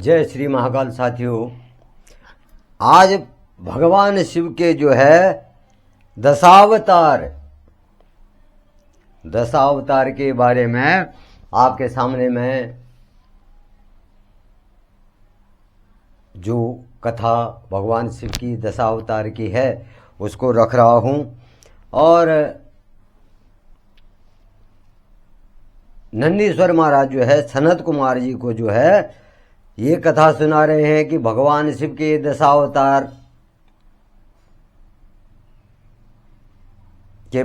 जय श्री महाकाल साथियों। आज भगवान शिव के जो है दशावतार के बारे में आपके सामने मैं जो कथा भगवान शिव की दशावतार की है उसको रख रहा हूं। और नंदीश्वर महाराज जो है सनत कुमार जी को जो है ये कथा सुना रहे हैं कि भगवान शिव के दशावतार के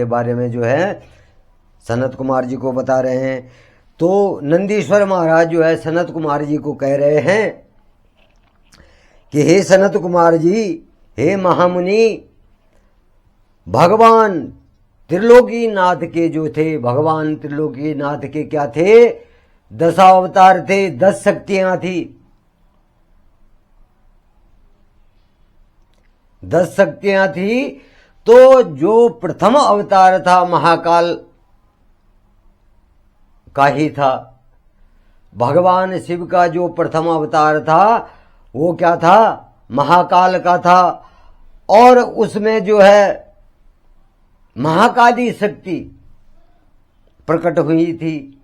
बारे में जो है सनत कुमार जी को बता रहे हैं। तो नंदीश्वर महाराज जो है सनत कुमार जी को कह रहे हैं कि हे सनत कुमार जी, हे महामुनि, भगवान त्रिलोकीनाथ के जो थे, भगवान त्रिलोकीनाथ के क्या थे? दशावतार थे, 10 शक्तियां थी। 10 शक्तियां थी। तो जो प्रथम अवतार था महाकाल का ही था। भगवान शिव का जो प्रथम अवतार था वो क्या था? महाकाल का था। और उसमें जो है महाकाली शक्ति प्रकट हुई थी।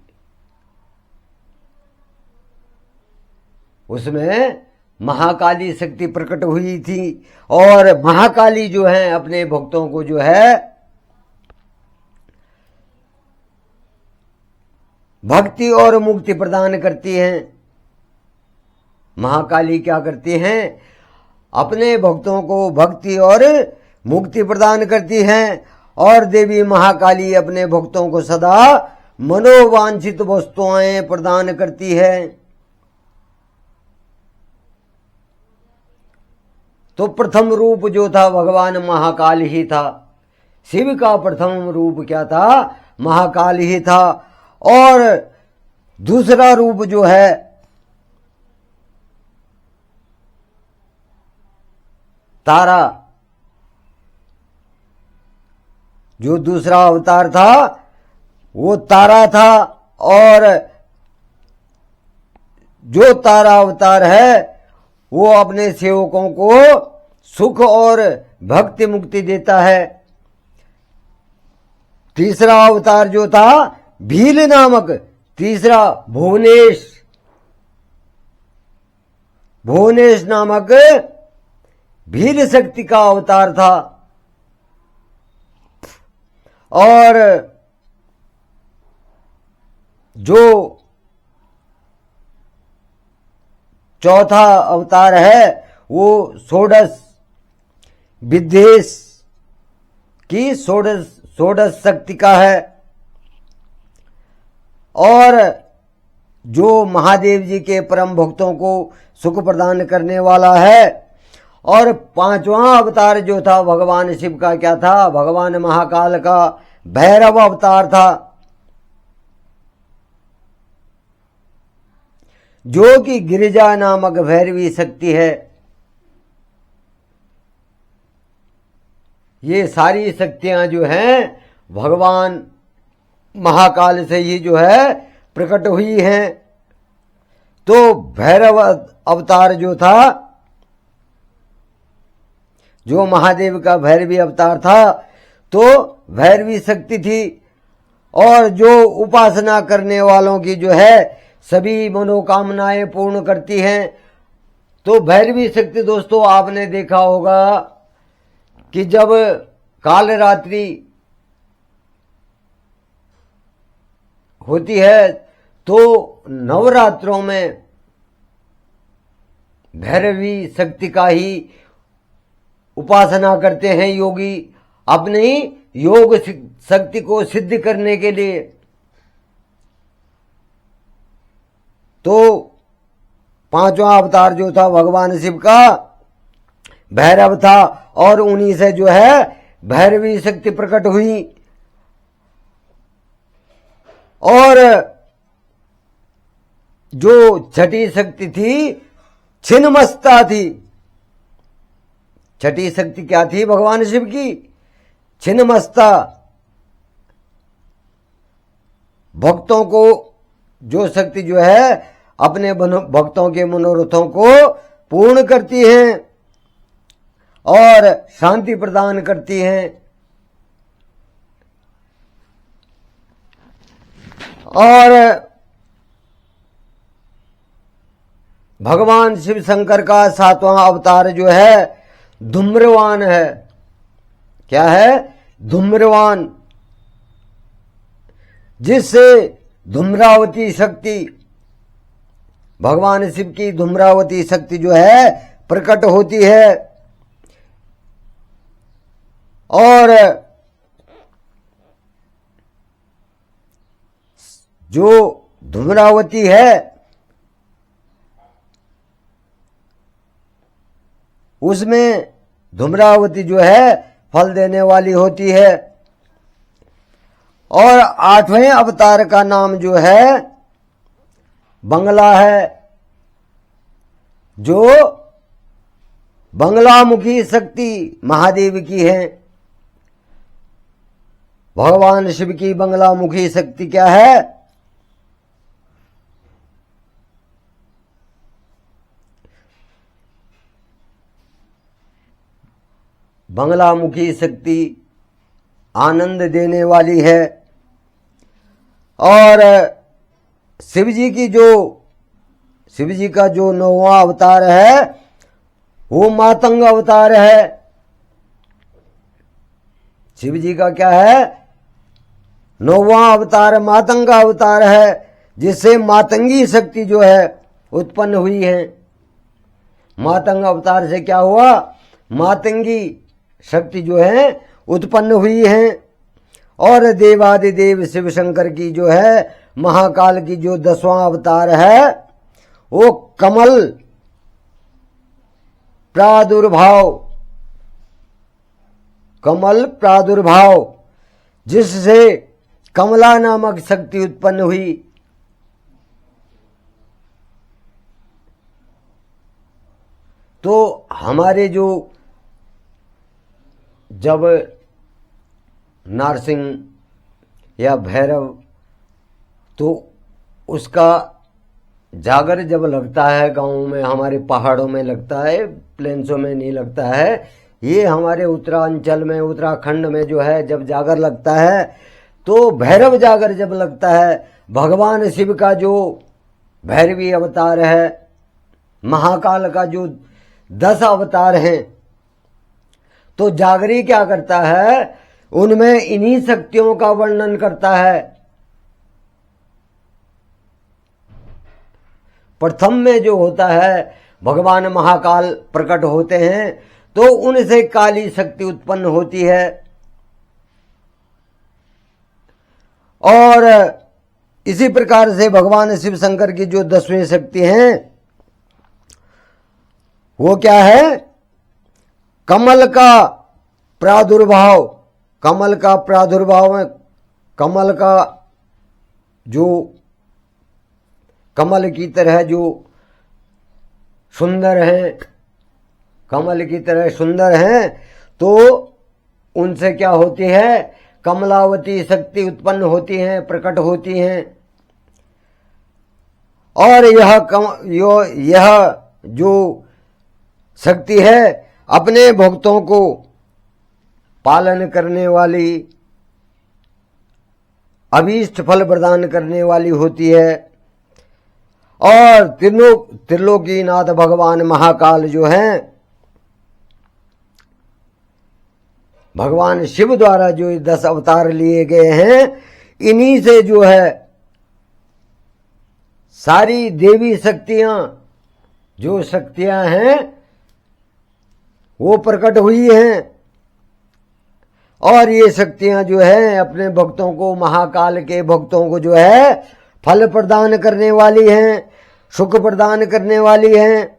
उसमें महाकाली शक्ति प्रकट हुई थी। और महाकाली जो है अपने भक्तों को जो है भक्ति और मुक्ति प्रदान करती हैं। महाकाली क्या करती हैं? अपने भक्तों को भक्ति और मुक्ति प्रदान करती हैं। और देवी महाकाली अपने भक्तों को सदा मनोवांछित वस्तुएं प्रदान करती है। तो प्रथम रूप जो था भगवान महाकाल ही था। शिव का प्रथम रूप क्या था? महाकाल ही था। और दूसरा रूप जो है तारा, जो दूसरा अवतार था वो तारा था। और जो तारा अवतार है वो अपने सेवकों को सुख और भक्ति मुक्ति देता है। तीसरा अवतार जो था भील नामक, तीसरा भुवनेश नामक भील शक्ति का अवतार था। और जो चौथा अवतार है वो षोडश विद्वेश की षोडश शक्ति का है। और जो महादेव जी के परम भक्तों को सुख प्रदान करने वाला है। और पांचवा अवतार जो था भगवान शिव का क्या था? भगवान महाकाल का भैरव अवतार था, जो कि गिरिजा नामक भैरवी शक्ति है। ये सारी शक्तियां जो हैं भगवान महाकाल से ही जो है प्रकट हुई हैं। तो भैरव अवतार जो था, जो महादेव का भैरवी अवतार था, तो भैरवी शक्ति थी। और जो उपासना करने वालों की जो है सभी मनोकामनाएं पूर्ण करती हैं। तो भैरवी शक्ति दोस्तों आपने देखा होगा कि जब काल रात्रि होती है तो नवरात्रों में भैरवी शक्ति का ही उपासना करते हैं योगी, अपनी योग शक्ति को सिद्ध करने के लिए। तो पांचवा अवतार जो था भगवान शिव का भैरव था। और उन्हीं से जो है भैरवी शक्ति प्रकट हुई। और जो छठी शक्ति थी छिन्नमस्ता थी। छठी शक्ति क्या थी भगवान शिव की? छिन्नमस्ता। भक्तों को जो शक्ति जो है अपने भक्तों के मनोरथों को पूर्ण करती हैं और शांति प्रदान करती हैं। और भगवान शिव शंकर का 7वां अवतार जो है धूम्रवान है। क्या है? धूम्रवान, जिससे धूम्रावती शक्ति, भगवान शिव की धूम्रावती शक्ति जो है प्रकट होती है। और जो धूम्रावती है उसमें धूम्रावती जो है फल देने वाली होती है। और 8वें अवतार का नाम जो है बंगला है, जो बंगलामुखी शक्ति महादेव की है। भगवान शिव की बंगलामुखी शक्ति क्या है? बंगलामुखी शक्ति आनंद देने वाली है। और शिव जी का जो 9वां अवतार है वो मातंग अवतार है। शिव जी का क्या है? 9वां अवतार मातंग अवतार है, जिससे मातंगी शक्ति जो है उत्पन्न हुई है। मातंग अवतार से क्या हुआ? मातंगी शक्ति जो है उत्पन्न हुई है। और देवादिदेव शिव शंकर की जो है महाकाल की जो 10वां अवतार है वो कमल प्रादुर्भाव, जिससे कमला नामक शक्ति उत्पन्न हुई। तो हमारे जो जब नारसिंह या भैरव, तो उसका जागर जब लगता है गाँव में, हमारे पहाड़ों में लगता है, प्लेन्सों में नहीं लगता है। ये हमारे उत्तरांचल में, उत्तराखंड में जो है जब जागर लगता है, तो भैरव जागर जब लगता है, भगवान शिव का जो भैरवी अवतार है, महाकाल का जो 10 अवतार हैं, तो जागरी क्या करता है? उनमें इन्हीं शक्तियों का वर्णन करता है। प्रथम में जो होता है भगवान महाकाल प्रकट होते हैं, तो उनसे काली शक्ति उत्पन्न होती है। और इसी प्रकार से भगवान शिव शंकर की जो 10वीं शक्ति हैं वो क्या है? कमल का प्रादुर्भाव। कमल का प्रादुर्भाव है, कमल का जो कमल की तरह जो सुंदर हैं, कमल की तरह सुंदर हैं, तो उनसे क्या होती है? कमलावती शक्ति उत्पन्न होती हैं, प्रकट होती हैं। और यह जो शक्ति है अपने भक्तों को पालन करने वाली, अभीष्ट फल प्रदान करने वाली होती है। और त्रिलोकीनाथ भगवान महाकाल जो हैं, भगवान शिव द्वारा जो 10 अवतार लिए गए हैं, इन्हीं से जो है सारी देवी शक्तियां, जो शक्तियां हैं वो प्रकट हुई हैं। और ये शक्तियां जो है अपने भक्तों को, महाकाल के भक्तों को जो है फल प्रदान करने वाली हैं, सुख प्रदान करने वाली हैं।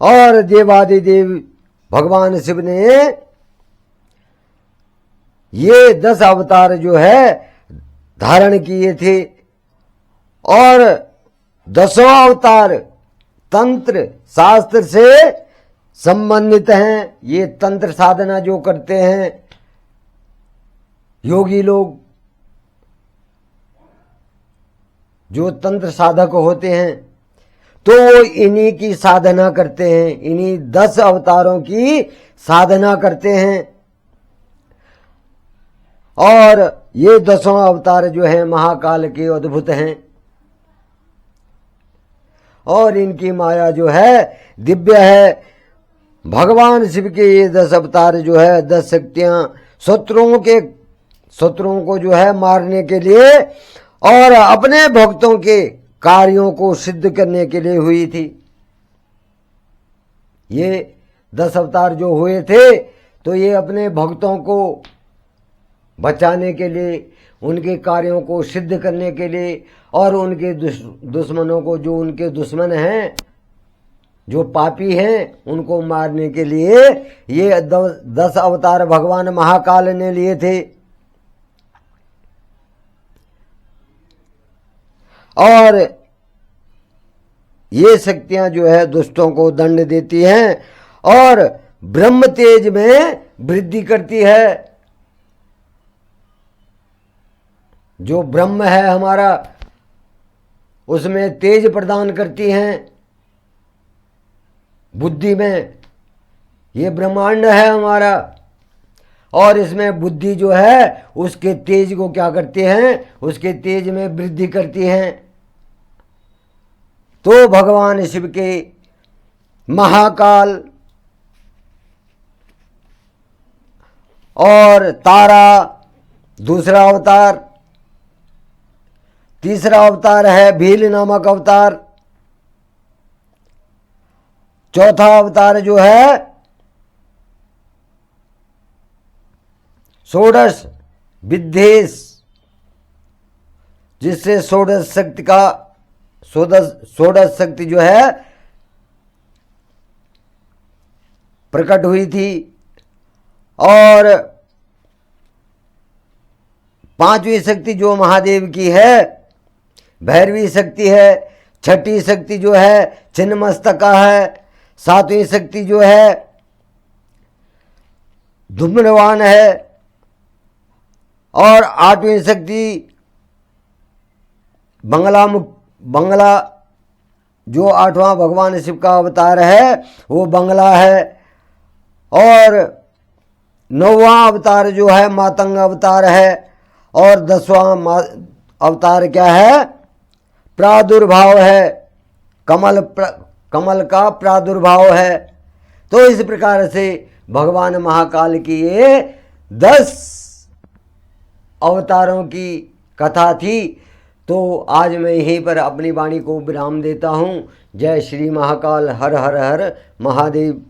और देवादिदेव भगवान शिव ने ये 10 अवतार जो है धारण किए थे। और 10वां अवतार तंत्र शास्त्र से संबंधित हैं। ये तंत्र साधना जो करते हैं योगी लोग, जो तंत्र साधक होते हैं, तो वो इन्हीं की साधना करते हैं, इन्हीं 10 अवतारों की साधना करते हैं। और ये 10 अवतार जो हैं महाकाल के अद्भुत हैं और इनकी माया जो है दिव्य है। भगवान शिव के ये 10 अवतार जो है, 10 शक्तियां शत्रुओं को जो है मारने के लिए और अपने भक्तों के कार्यों को सिद्ध करने के लिए हुई थी। ये 10 अवतार जो हुए थे तो ये अपने भक्तों को बचाने के लिए, उनके कार्यों को सिद्ध करने के लिए और उनके दुश्मनों को, जो उनके दुश्मन हैं, जो पापी हैं, उनको मारने के लिए ये 10 अवतार भगवान महाकाल ने लिए थे। और ये शक्तियां जो है दुष्टों को दंड देती हैं और ब्रह्म तेज में वृद्धि करती है। जो ब्रह्म है हमारा, उसमें तेज प्रदान करती हैं। बुद्धि में, ये ब्रह्मांड है हमारा और इसमें बुद्धि जो है उसके तेज को क्या करती हैं, उसके तेज में वृद्धि करती हैं। तो भगवान शिव के महाकाल और तारा दूसरा अवतार, तीसरा अवतार है भील नामक अवतार, चौथा अवतार जो है षोडश विद्वेष, जिससे षोडश शक्ति जो है प्रकट हुई थी। और पांचवी शक्ति जो महादेव की है भैरवी शक्ति है। छठी शक्ति जो है छिन्नमस्तका है। सातवीं शक्ति जो है धूम्रवान है। और आठवीं शक्ति बंगला जो 8वां भगवान शिव का अवतार है वो बंगला है। और 9वां अवतार जो है मातंग अवतार है। और 10वां अवतार क्या है, प्रादुर्भाव है, कमल का प्रादुर्भाव है। तो इस प्रकार से भगवान महाकाल की ये 10 अवतारों की कथा थी। तो आज मैं यहीं पर अपनी वाणी को विराम देता हूँ। जय श्री महाकाल। हर हर हर महादेव।